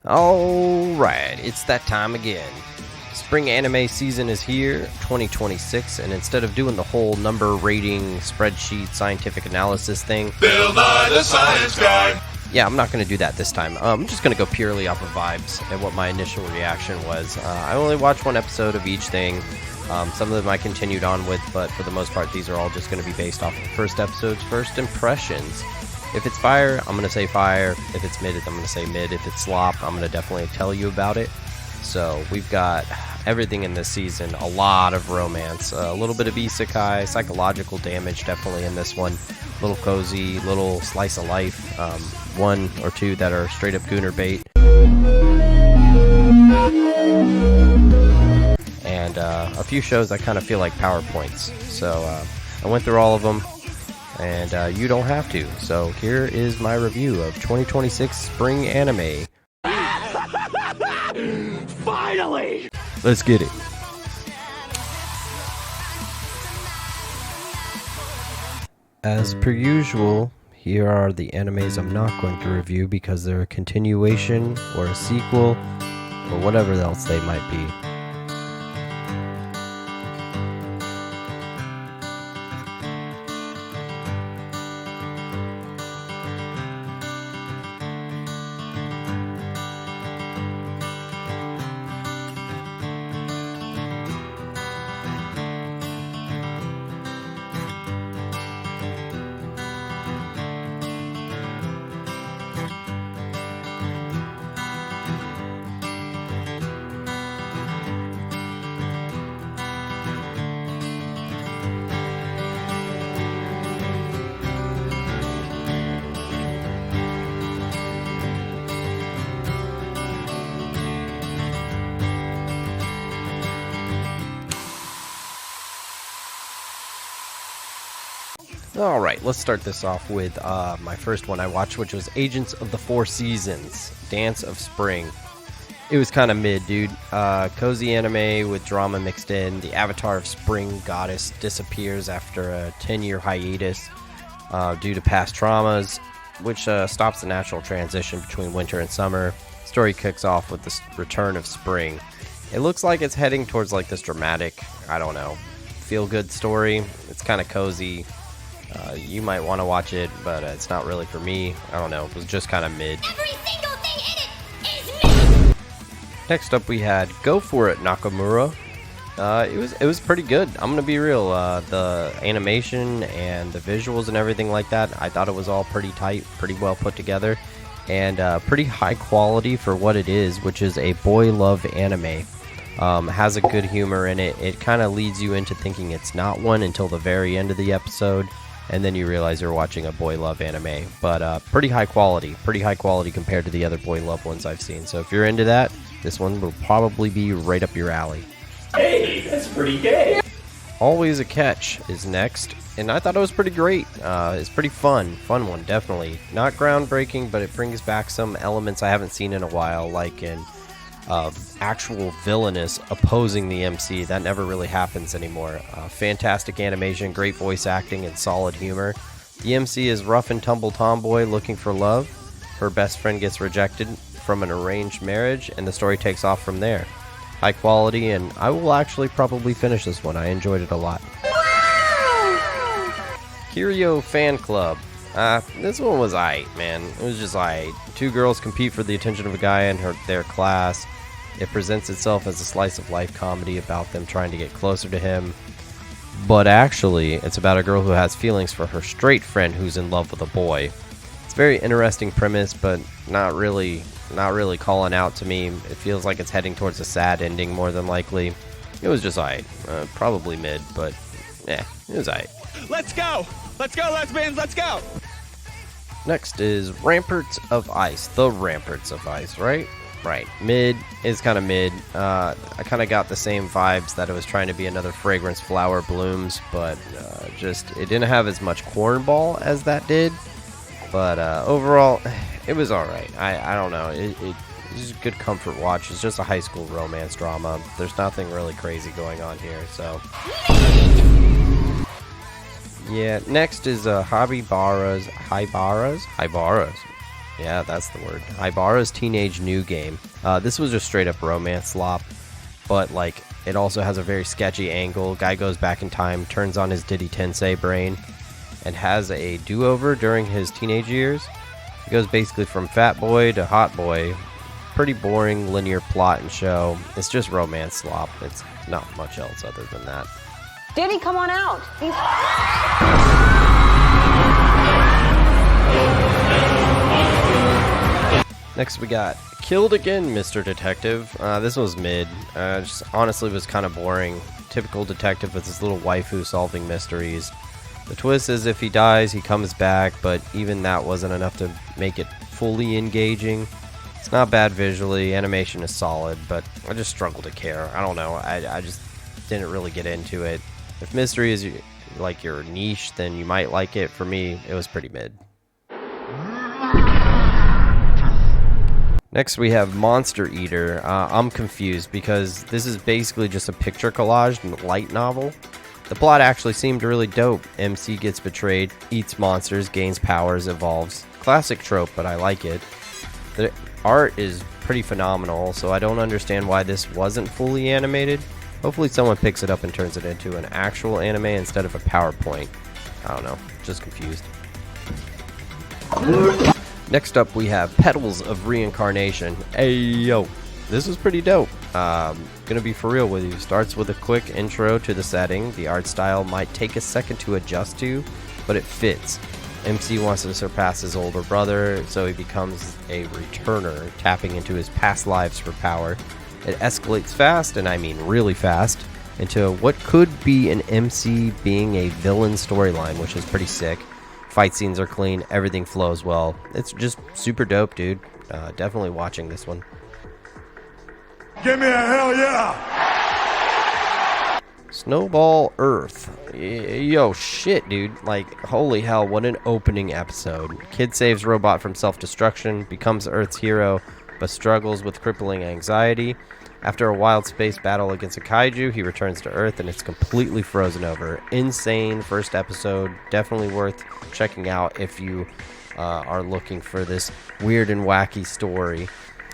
Alright, it's that time again. Spring anime season is here, 2026, and instead of doing the whole number rating, spreadsheet, scientific analysis thing, Bill Nye the Science Guy. Yeah, I'm not going to do that this time. I'm just going to go purely off of vibes and what my initial reaction was. I only watched one episode of each thing. Some of them I continued on with, but for the most part, these are all just going to be based off of the first episode's first impressions. If it's fire, I'm going to say fire. If it's mid, I'm going to say mid. If it's slop, I'm going to definitely tell you about it. So we've got everything in this season. A lot of romance, a little bit of isekai, psychological damage definitely in this one. Little cozy, little slice of life. One or two that are straight up gooner bait. And a few shows that kind of feel like PowerPoints. So I went through all of them. And you don't have to. So here is my review of 2026 spring anime. Finally! Let's get it. As per usual, here are the animes I'm not going to review because they're a continuation or a sequel or whatever else they might be. Alright, let's start this off with my first one I watched, which was Agents of the Four Seasons, Dance of Spring. It was kind of mid, dude. Cozy anime with drama mixed in. The avatar of spring goddess disappears after a 10-year hiatus due to past traumas, which stops the natural transition between winter and summer. Story kicks off with the return of spring. It looks like it's heading towards like this dramatic, I don't know, feel-good story. It's kind of cozy. You might want to watch it, but it's not really for me. I don't know. It was just kind of mid. Every single thing in it is mid. Next up, we had Go For It, Nakamura. It was pretty good. I'm gonna be real. The animation and the visuals and everything like that, I thought it was all pretty tight, pretty well put together, and pretty high quality for what it is, which is a boy love anime. Has a good humor in it. It kind of leads you into thinking it's not one until the very end of the episode, and then you realize you're watching a boy love anime. But pretty high quality compared to the other boy love ones I've seen. So if you're into that, this one will probably be right up your alley. Hey, that's pretty gay. Always a Catch is next, and I thought it was pretty great. It's pretty fun one, definitely. Not groundbreaking, but it brings back some elements I haven't seen in a while, like in actual villainous opposing the MC. That never really happens anymore. Fantastic animation, great voice acting, and solid humor. The MC is rough and tumble tomboy looking for love. Her best friend gets rejected from an arranged marriage, and the story takes off from there. High quality, and I will actually probably finish this one. I enjoyed it a lot. Kiryu Fan Club. This one was aight, man. It was just aight. Two girls compete for the attention of a guy in their class. It presents itself as a slice of life comedy about them trying to get closer to him. But actually, it's about a girl who has feelings for her straight friend who's in love with a boy. It's a very interesting premise, but not really calling out to me. It feels like it's heading towards a sad ending more than likely. It was just aight. Probably mid, but yeah, it was aight. Let's go! Let's go, lesbians, let's go! Next is Ramparts of Ice. The Ramparts of Ice, right? Right. Mid is kind of mid. I kind of got the same vibes that it was trying to be another Fragrance Flower Blooms, but just it didn't have as much cornball as that did. But overall, it was alright. I don't know. This is a good comfort watch. It's just a high school romance drama. There's nothing really crazy going on here, so. Yeah, next is Haibara's. Yeah, that's the word. Haibara's Teenage New Game. This was just straight up romance slop, but like it also has a very sketchy angle. Guy goes back in time, turns on his Diddy Tensei brain, and has a do-over during his teenage years. He goes basically from fat boy to hot boy. Pretty boring linear plot and show. It's just romance slop. It's not much else other than that. Diddy, come on out. Next we got Killed Again, Mr. Detective. This was mid. Just honestly was kind of boring. Typical detective with his little waifu solving mysteries. The twist is if he dies, he comes back, but even that wasn't enough to make it fully engaging. It's not bad visually, animation is solid, but I just struggle to care. I don't know, I just didn't really get into it. If mystery is like your niche, then you might like it. For me, it was pretty mid. Next we have Monster Eater. I'm confused because this is basically just a picture collage and light novel. The plot actually seemed really dope. MC gets betrayed, eats monsters, gains powers, evolves. Classic trope, but I like it. The art is pretty phenomenal, so I don't understand why this wasn't fully animated. Hopefully someone picks it up and turns it into an actual anime instead of a PowerPoint. I don't know, just confused. Next up we have Petals of Reincarnation. Hey yo, this is pretty dope. Gonna be for real with you. Starts with a quick intro to the setting. The art style might take a second to adjust to, but it fits. MC wants to surpass his older brother, so he becomes a returner, tapping into his past lives for power. It escalates fast, and I mean really fast, into what could be an MC being a villain storyline, which is pretty sick. Fight scenes are clean, everything flows well. It's just super dope, dude. Definitely watching this one. Give me a hell yeah! Snowball Earth. Yo, shit, dude. Like, holy hell, what an opening episode. Kid saves robot from self-destruction, becomes Earth's hero, but struggles with crippling anxiety. After a wild space battle against a kaiju, he returns to Earth and it's completely frozen over. Insane first episode. Definitely worth checking out if you are looking for this weird and wacky story.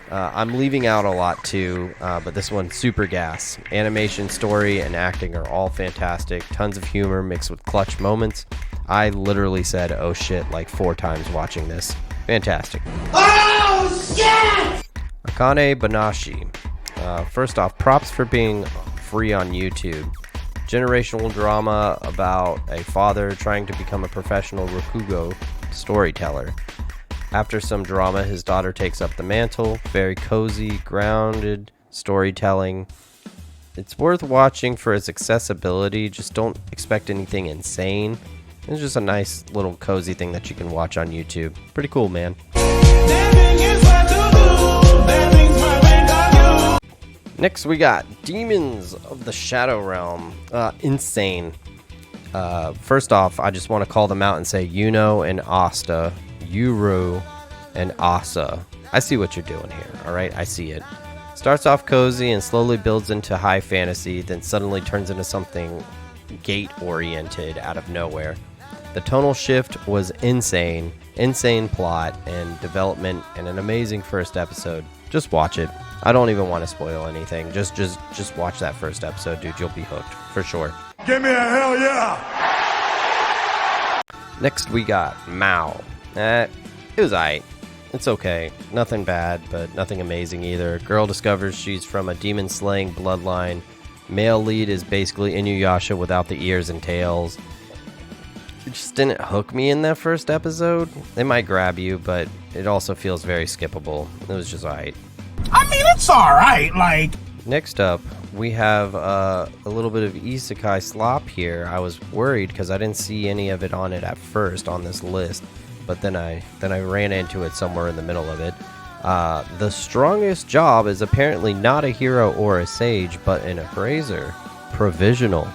I'm leaving out a lot too, but this one super gas. Animation, story, and acting are all fantastic. Tons of humor mixed with clutch moments. I literally said, oh shit, like 4 times watching this. Fantastic. Oh shit! Akane Banashi. First off, props for being free on YouTube. Generational drama about a father trying to become a professional Rokugo storyteller. After some drama, his daughter takes up the mantle. Very cozy, grounded storytelling. It's worth watching for its accessibility. Just don't expect anything insane. It's just a nice little cozy thing that you can watch on YouTube. Pretty cool, man. Next we got Demons of the Shadow Realm. Insane. First off, I just want to call them out and say Yuno and Asta. Yuru and Asa. I see what you're doing here, alright? I see it. Starts off cozy and slowly builds into high fantasy, then suddenly turns into something gate-oriented out of nowhere. The tonal shift was insane. Insane plot and development and an amazing first episode. Just watch it. I don't even want to spoil anything. Just watch that first episode, dude. You'll be hooked, for sure. Give me a hell yeah! Next we got Mao. It was aight. It's okay. Nothing bad, but nothing amazing either. Girl discovers she's from a demon-slaying bloodline. Male lead is basically Inuyasha without the ears and tails. It just didn't hook me in that first episode. It might grab you, but it also feels very skippable. It was just aight. I mean, it's alright, like... Next up, we have a little bit of isekai slop here. I was worried because I didn't see any of it on it at first on this list. But then I ran into it somewhere in the middle of it. The strongest job is apparently not a hero or a sage, but an appraiser. Provisional.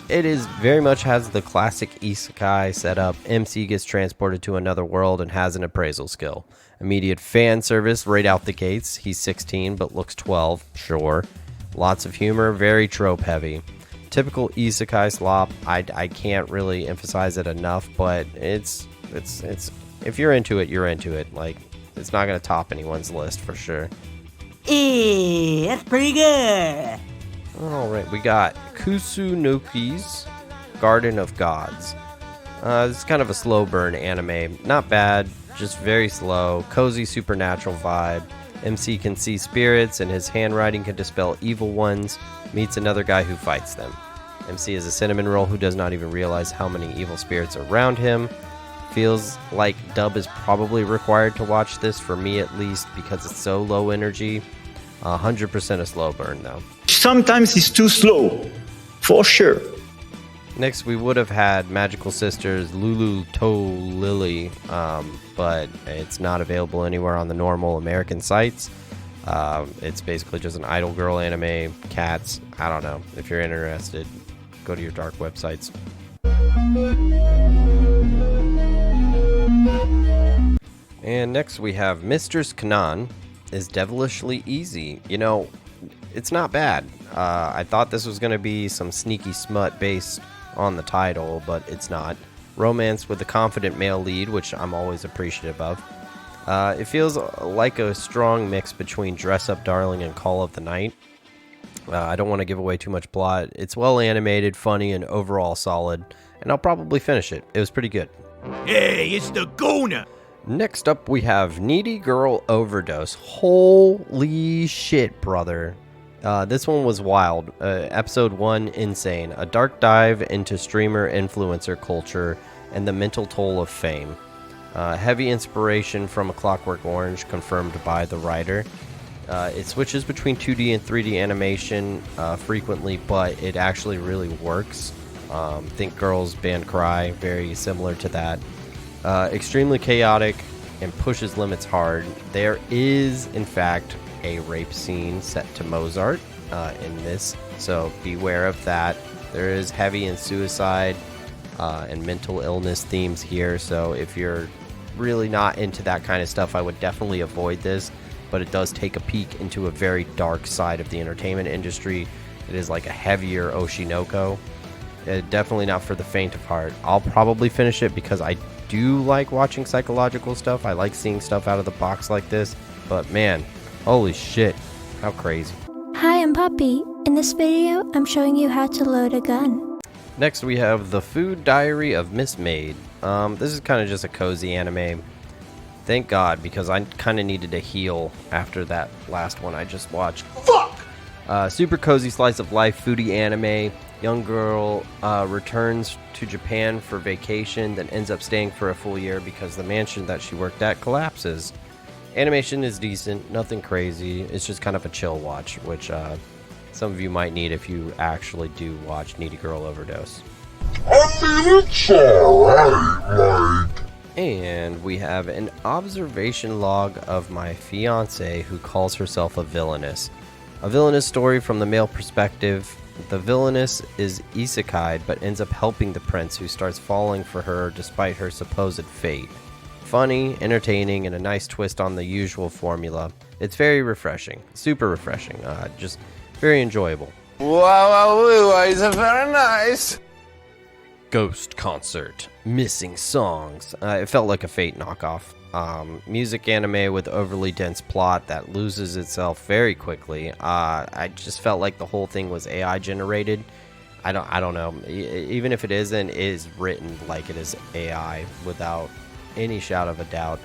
It is very much has the classic isekai setup. MC gets transported to another world and has an appraisal skill. Immediate fan service right out the gates. He's 16 but looks 12, sure. Lots of humor, very trope heavy. Typical isekai slop. I can't really emphasize it enough, but it's if you're into it, you're into it. Like, it's not gonna top anyone's list for sure. That's pretty good. All right, we got Kusunoki's Garden of Gods. It's kind of a slow burn anime. Not bad, just very slow. Cozy supernatural vibe. MC can see spirits and his handwriting can dispel evil ones. Meets another guy who fights them. MC is a cinnamon roll who does not even realize how many evil spirits are around him. Feels like dub is probably required to watch this, for me at least, because it's so low energy. 100% a slow burn though. Sometimes it's too slow, for sure. Next, we would have had Magical Sisters Lulu To Lily, but it's not available anywhere on the normal American sites. It's basically just an idol girl anime, cats. I don't know. If you're interested, go to your dark websites. And next we have Mistress Kanan is Devilishly Easy. You know, it's not bad. I thought this was going to be some sneaky smut based on the title, but it's not. Romance with a confident male lead, which I'm always appreciative of. It feels like a strong mix between Dress Up Darling and Call of the Night. I don't want to give away too much plot. It's well animated, funny, and overall solid, and I'll probably finish it. It was pretty good. Hey, it's the Gona. Next up, we have Needy Girl Overdose. Holy shit, brother. This one was wild. Episode 1, insane. A dark dive into streamer influencer culture and the mental toll of fame. Heavy inspiration from A Clockwork Orange, confirmed by the writer. It switches between 2D and 3D animation frequently, but it actually really works. Think Girls Band Cry, very similar to that. Extremely chaotic and pushes limits hard. There is, in fact, a rape scene set to Mozart in this, so beware of that. There is heavy and suicide and mental illness themes here, so if you're really not into that kind of stuff, I would definitely avoid this, but it does take a peek into a very dark side of the entertainment industry. It is like a heavier Oshinoko. Definitely not for the faint of heart. I'll probably finish it because I do like watching psychological stuff. I like seeing stuff out of the box like this, but man, holy shit, how crazy. Hi, I'm Poppy. In this video, I'm showing you how to load a gun. Next, we have The Food Diary of Miss Maid. This is kind of just a cozy anime. Thank God, because I kind of needed to heal after that last one I just watched. Fuck! Super cozy slice of life foodie anime. Young girl returns to Japan for vacation, then ends up staying for a full year because the mansion that she worked at collapses. Animation is decent, nothing crazy. It's just kind of a chill watch, which some of you might need if you actually do watch Needy Girl Overdose. I mean, it's alright, like... And we have an observation log of my fiance who calls herself a villainess. A villainous story from the male perspective. The villainess is isekai, but ends up helping the prince, who starts falling for her despite her supposed fate. Funny, entertaining, and a nice twist on the usual formula. It's very refreshing. Super refreshing. Just very enjoyable. Wow, it's very nice. Ghost Concert. Missing songs. It felt like a Fate knockoff. Music anime with overly dense plot that loses itself very quickly. I just felt like the whole thing was AI generated. I don't know. Even if it isn't, it is written like it is AI without any shadow of a doubt.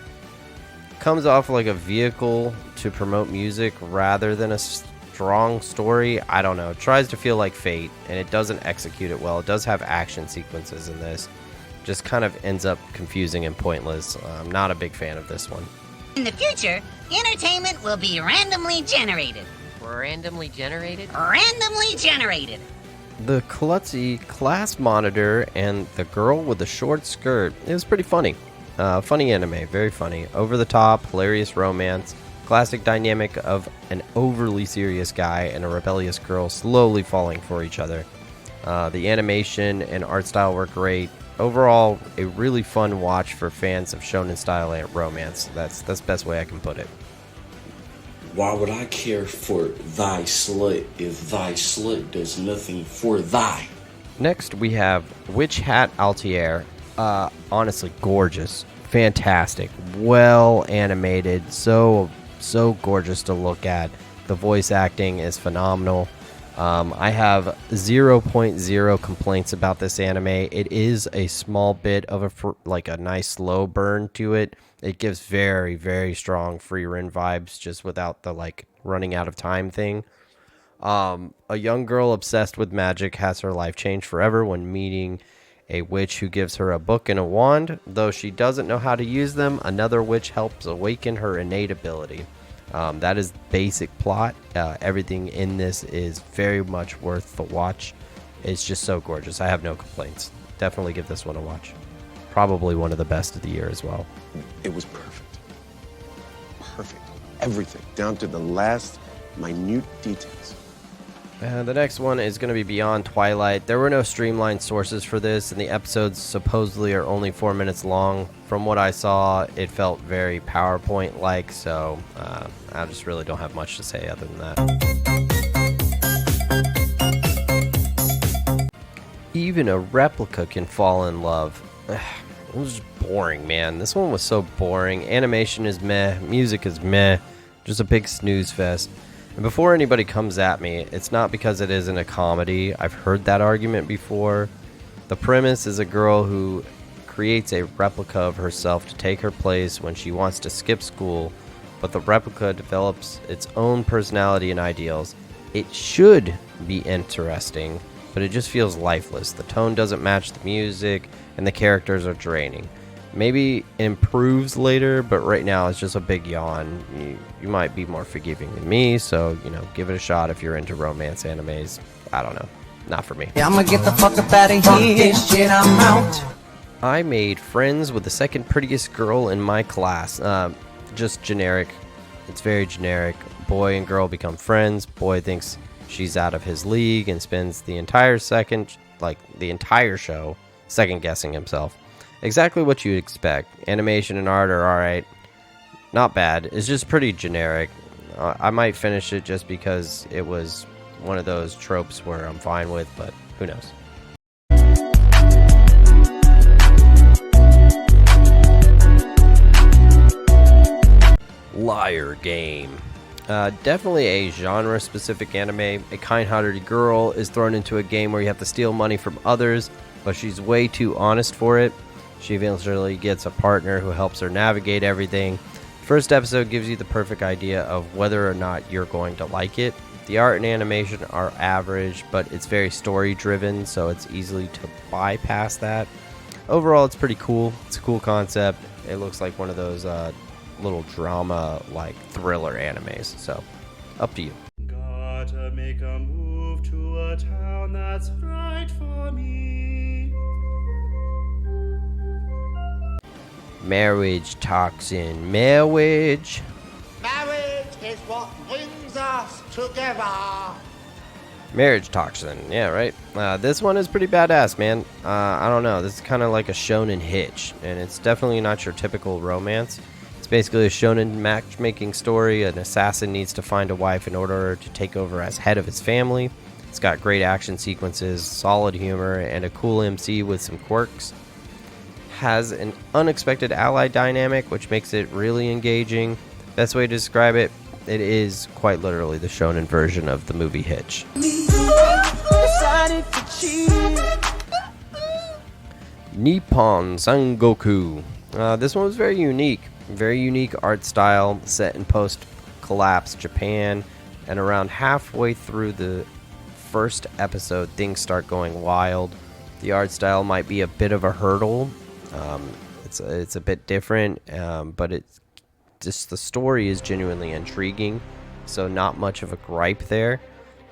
Comes off like a vehicle to promote music rather than a strong story. I don't know. It tries to feel like Fate, and it doesn't execute it well. It does have action sequences in this. Just kind of ends up confusing and pointless. I'm not a big fan of this one. In the future, entertainment will be randomly generated. Randomly generated? Randomly generated. The klutzy class monitor and the girl with the short skirt. It was pretty funny. Funny anime, very funny. Over the top, hilarious romance. Classic dynamic of an overly serious guy and a rebellious girl slowly falling for each other. The animation and art style were great. Overall, a really fun watch for fans of shonen style and romance. That's the best way I can put it. Why would I care for thy slut if thy slut does nothing for thy? Next, we have Witch Hat Altier. Honestly, gorgeous, fantastic, well animated, so gorgeous to look at. The voice acting is phenomenal. I have 0.0 complaints about this anime. It is a small bit of a nice slow burn to it. It gives very, very strong free run vibes, just without the running out of time thing. A young girl obsessed with magic has her life changed forever when meeting a witch who gives her a book and a wand. Though she doesn't know how to use them, another witch helps awaken her innate ability. That is basic plot. Everything in this is very much worth the watch. It's just so gorgeous. I have no complaints. Definitely give this one a watch. Probably one of the best of the year as well. It was perfect. Perfect. Everything, down to the last minute details. The next one is going to be Beyond Twilight. There were no streamlined sources for this, and the episodes supposedly are only 4 minutes long. From what I saw, it felt very PowerPoint-like, so I just really don't have much to say other than that. Even a replica can fall in love. It was just boring, man. This one was so boring. Animation is meh. Music is meh. Just a big snooze fest. And before anybody comes at me, it's not because it isn't a comedy. I've heard that argument before. The premise is a girl who creates a replica of herself to take her place when she wants to skip school, but the replica develops its own personality and ideals. It should be interesting, but it just feels lifeless. The tone doesn't match the music, and the characters are draining. Maybe improves later, but right now it's just a big yawn. You might be more forgiving than me, so, give it a shot if you're into romance animes. I don't know. Not for me. Yeah, I'm gonna get the fuck up out of here. Shit, I'm out. I made friends with the second prettiest girl in my class. Just generic. It's very generic. Boy and girl become friends. Boy thinks she's out of his league and spends the entire show second guessing himself. Exactly what you'd expect. Animation and art are alright. Not bad. It's just pretty generic. I might finish it just because it was one of those tropes where I'm fine with, but who knows. Liar Game. Definitely a genre-specific anime. A kind-hearted girl is thrown into a game where you have to steal money from others, but she's way too honest for it. She eventually gets a partner who helps her navigate everything. First episode gives you the perfect idea of whether or not you're going to like it. The art and animation are average, but it's very story-driven, so it's easy to bypass that. Overall, it's pretty cool. It's a cool concept. It looks like one of those little drama, thriller animes. So, up to you. Gotta make a move to a town that's right for me. Marriage toxin. Marriage. Marriage is what brings us together. Marriage toxin. Yeah, right. This one is pretty badass, man. I don't know. This is kind of like a shonen hitch, and it's definitely not your typical romance. It's basically a shonen matchmaking story. An assassin needs to find a wife in order to take over as head of his family. It's got great action sequences, solid humor, and a cool MC with some quirks. Has an unexpected ally dynamic, which makes it really engaging. Best way to describe it, it is quite literally the shonen version of the movie Hitch. Nippon Sangoku. This one was very unique art style, set in post-collapse Japan, and around halfway through the first episode, things start going wild. The art style might be a bit of a hurdle. It's a bit different, but it's just the story is genuinely intriguing, so not much of a gripe there.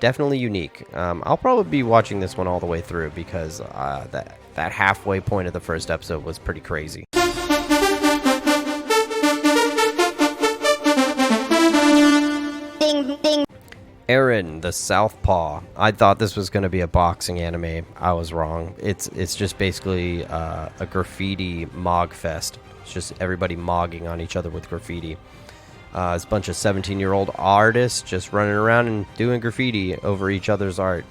Definitely unique. I'll probably be watching this one all the way through because that halfway point of the first episode was pretty crazy. Aaron, the Southpaw. I thought this was going to be a boxing anime. I was wrong. It's just basically a graffiti mog fest. It's just everybody mogging on each other with graffiti. It's a bunch of 17-year-old artists just running around and doing graffiti over each other's art.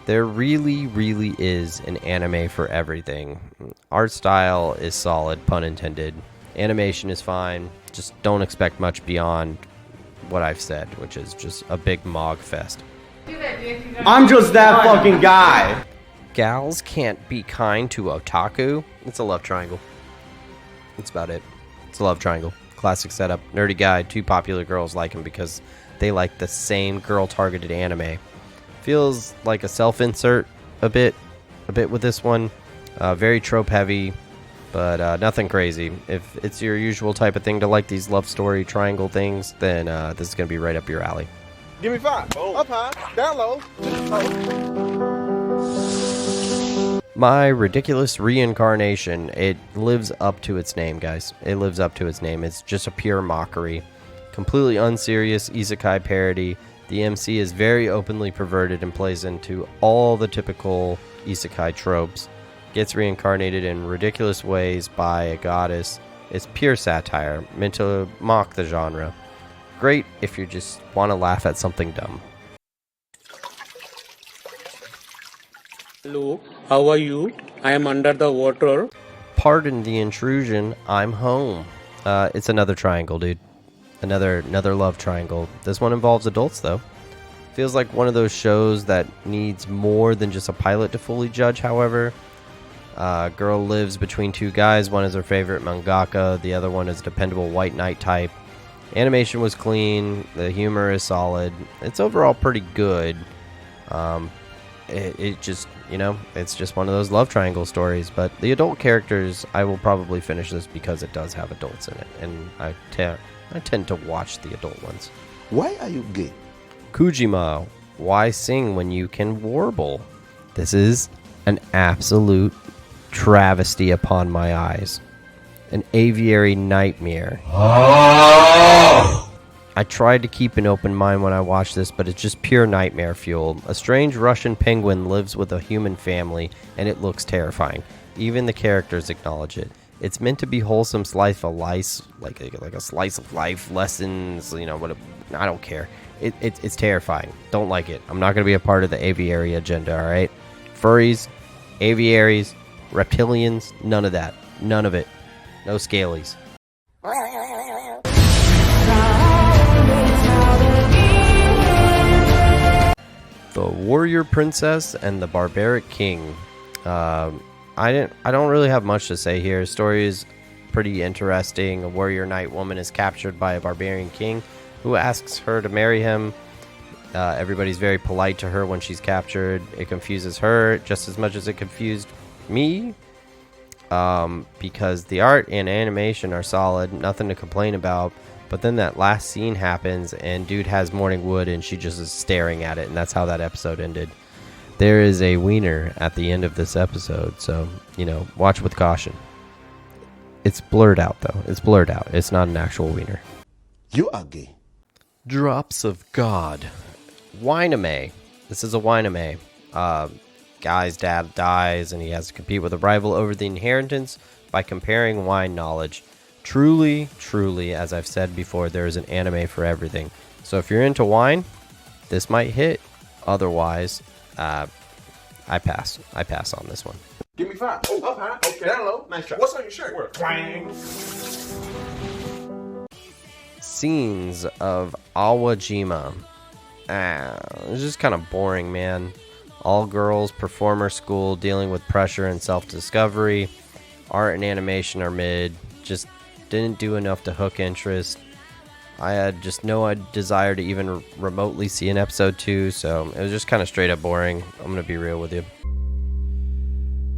There really, really is an anime for everything. Art style is solid, pun intended. Animation is fine. Just don't expect much beyond what I've said, which is just a big mog fest. I'm just that fucking guy. Gals can't be kind to otaku. It's a love triangle. That's about it. It's a love triangle. Classic setup. Nerdy guy. Two popular girls like him because they like the same girl-targeted anime. Feels like a self-insert a bit with this one. Very trope-heavy, but nothing crazy. If it's your usual type of thing to like these love story triangle things, then this is going to be right up your alley. Give me 5. Up high, down low. My Ridiculous Reincarnation. It lives up to its name, guys. It lives up to its name. It's just a pure mockery. Completely unserious isekai parody. The MC is very openly perverted and plays into all the typical isekai tropes. Gets reincarnated in ridiculous ways by a goddess. It's pure satire, meant to mock the genre. Great if you just want to laugh at something dumb. Hello, how are you? I am under the water. Pardon the intrusion, I'm home. It's another triangle, dude. Another love triangle. This one involves adults, though. Feels like one of those shows that needs more than just a pilot to fully judge, however. Girl lives between two guys. One is her favorite mangaka. The other one is a dependable white knight type. Animation was clean. The humor is solid. It's overall pretty good. It just, it's just one of those love triangle stories. But the adult characters, I will probably finish this because it does have adults in it. And I tend to watch the adult ones. Why are you gay? Kujima, why sing when you can warble? This is an absolute travesty upon my eyes. An aviary nightmare. I tried to keep an open mind when I watched this, but it's just pure nightmare fuel. A strange Russian penguin lives with a human family, and it looks terrifying. Even the characters acknowledge it. It's meant to be wholesome slice of life, like a slice of life lessons. What? I don't care. It's terrifying. Don't like it. I'm not going to be a part of the aviary agenda. All right, furries, aviaries, reptilians, none of that. None of it. No scalies. The Warrior Princess and the Barbaric King. I don't really have much to say here. Story is pretty interesting. A warrior knight woman is captured by a barbarian king who asks her to marry him. Everybody's very polite to her when she's captured. It confuses her just as much as it confused me. Because the art and animation are solid, nothing to complain about. But then that last scene happens and dude has morning wood and she just is staring at it, and that's how that episode ended. There is a wiener at the end of this episode, so, watch with caution. It's blurred out, though. It's blurred out. It's not an actual wiener. You are gay. Drops of God. Wineame. This is a wineame. Guy's dad dies, and he has to compete with a rival over the inheritance by comparing wine knowledge. Truly, truly, as I've said before, there is an anime for everything. So if you're into wine, this might hit. Otherwise, I pass. I pass on this one. Give me 5. Oh, up high. Okay, down low. Nice try. What's on your shirt? Twang. Scenes of Awajima. It's just kind of boring, man. All girls, performer school, dealing with pressure and self-discovery. Art and animation are mid. Just didn't do enough to hook interest. I had just no desire to even remotely see an episode 2, so it was just kind of straight up boring. I'm going to be real with you.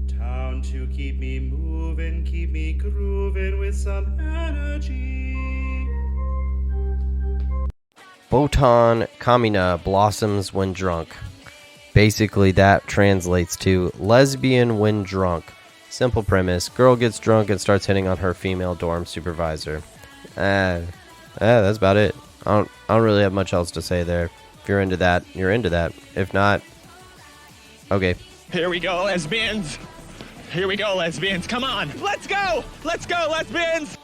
Town to keep me moving, keep me grooving with some energy. Botan Kamina blossoms when drunk. Basically, that translates to lesbian when drunk. Simple premise. Girl gets drunk and starts hitting on her female dorm supervisor. That's about it. I don't really have much else to say there. If you're into that, you're into that. If not, okay. Here we go, lesbians. Here we go, lesbians. Come on. Let's go. Let's go, lesbians.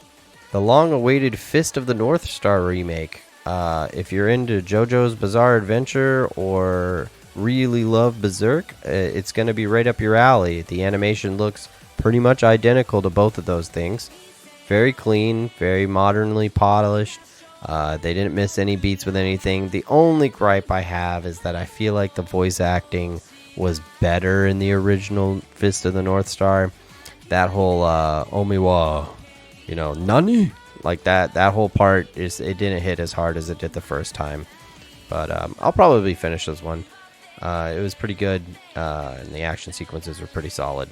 The long-awaited Fist of the North Star remake. If you're into JoJo's Bizarre Adventure or really love Berserk, it's going to be right up your alley. The animation looks pretty much identical to both of those things. Very clean, very modernly polished. They didn't miss any beats with anything. The only gripe I have is that I feel like the voice acting was better in the original Fist of the North Star. That whole Omiwa, Nani? Like that whole part, it didn't hit as hard as it did the first time. But I'll probably finish this one. It was pretty good, and the action sequences were pretty solid.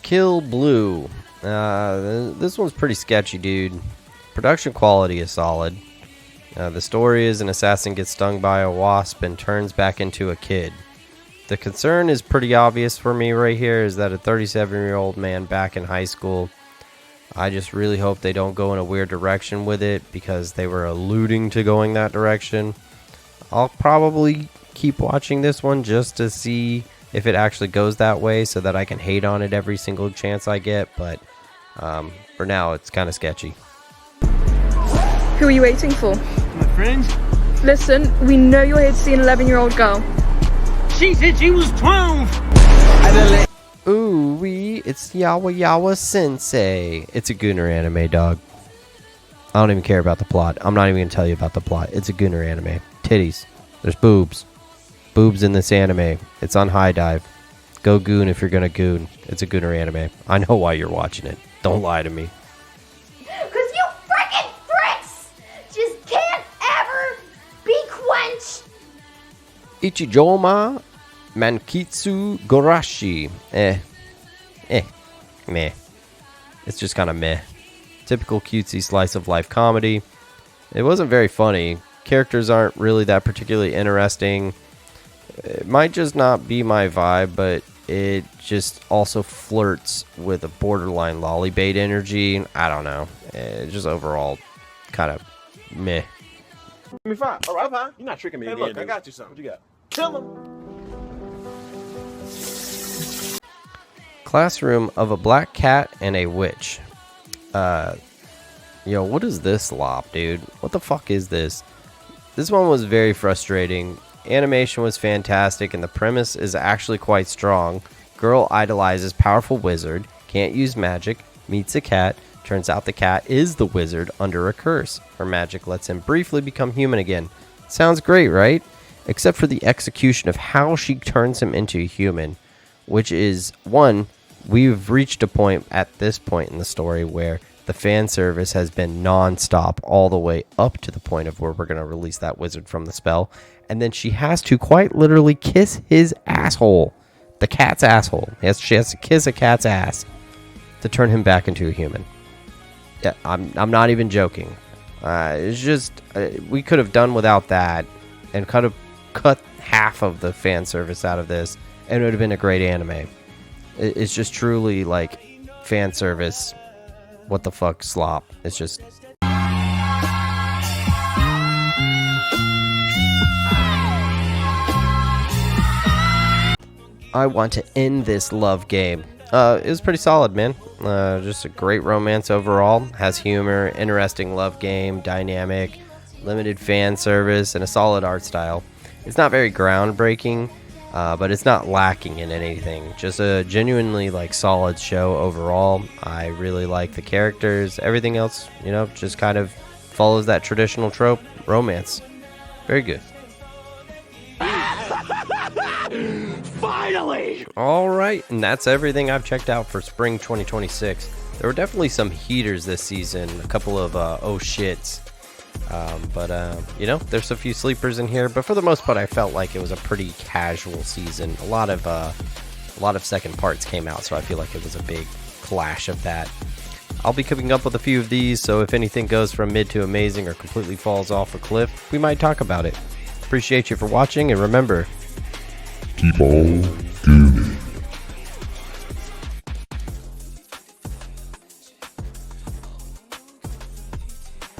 Kill Blue. This one's pretty sketchy, dude. Production quality is solid. The story is an assassin gets stung by a wasp and turns back into a kid. The concern is pretty obvious for me right here, is that a 37-year-old man back in high school. I just really hope they don't go in a weird direction with it, because they were alluding to going that direction. I'll probably keep watching this one just to see if it actually goes that way, so that I can hate on it every single chance I get, but for now it's kind of sketchy. Who are you waiting for? My friends? Listen, we know you're here to see an 11-year-old girl. She said she was 12! Ooh, it's Yawa Yawa Sensei. It's a Gunner anime, dog. I don't even care about the plot. I'm not even going to tell you about the plot. It's a Gunner anime. Titties. There's boobs. Boobs in this anime. It's on High Dive. Go goon if you're going to goon. It's a Gunner anime. I know why you're watching it. Don't lie to me. Because you freaking pricks just can't ever be quenched. Ichijoma Mankitsu Gorashi. Meh. It's just kind of meh. Typical cutesy slice of life comedy. It wasn't very funny. Characters aren't really that particularly interesting. It might just not be my vibe, but it just also flirts with a borderline lollybait energy. I don't know. Just overall kind of meh. Give me 5. All right, fine. You're not tricking me again. Look, I got you something. What you got? Kill him. Classroom of a black cat and a witch. Yo, what is this slop, dude? What the fuck is this? This one was very frustrating. Animation was fantastic, and the premise is actually quite strong. Girl idolizes powerful wizard, can't use magic, meets a cat. Turns out the cat is the wizard under a curse. Her magic lets him briefly become human again. Sounds great, right? Except for the execution of how she turns him into a human, which is, one, we've reached a point at this point in the story where the fan service has been non-stop all the way up to the point of where we're going to release that wizard from the spell. And then she has to quite literally kiss his asshole. The cat's asshole. She has to kiss a cat's ass to turn him back into a human. Yeah, I'm not even joking. It's just, we could have done without that and could have cut half of the fan service out of this, and it would have been a great anime. It's just truly like fan service. What the fuck slop. It's just... I want to end this love game. It was pretty solid, man. Just a great romance overall. Has humor, interesting love game, dynamic, limited fan service, and a solid art style. It's not very groundbreaking, but it's not lacking in anything. Just a genuinely solid show overall. I really like the characters. Everything else, just kind of follows that traditional trope, romance. Very good. Finally! Alright, and that's everything I've checked out for spring 2026. There were definitely some heaters this season, a couple of oh shits. But there's a few sleepers in here, but for the most part I felt like it was a pretty casual season. A lot of second parts came out, so I feel like it was a big clash of that. I'll be coming up with a few of these, so if anything goes from mid to amazing or completely falls off a cliff, we might talk about it. Appreciate you for watching, and remember, keep on